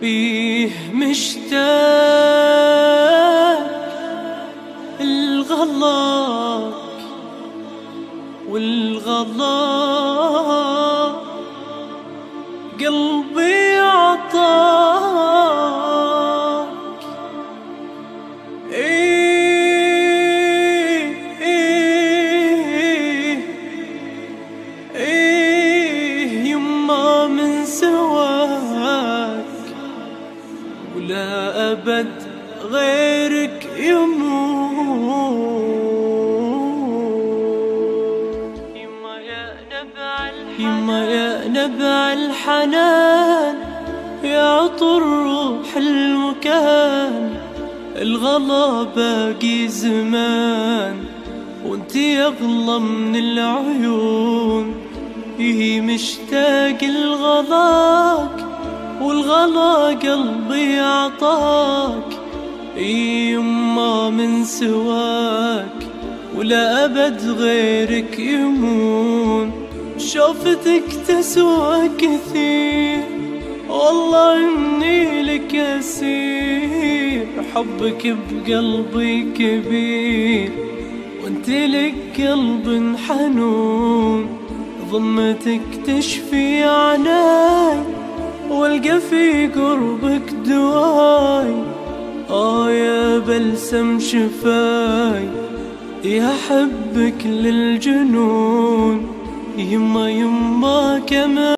بيه مشتاق الغلاك والغلا قلبي عطاك. يما من سواك ولا أبد غيرك يموت. يما يا نبع الحنان، يا عطر روح المكان، الغلا باقي زمان وانتي أغلى من العيون. مشتاق لغلاك والغلا قلبي عطاك. يما من سواك ولا أبد غيرك يمون. شوفتك تسوى كثير والله إني لك أسير، حبك بقلبي كبير وانت لك قلب حنون. ضمتك تشفي عناي والقى في قربك دواي. يا بلسم شفاي يا حبك للجنون. يما كمان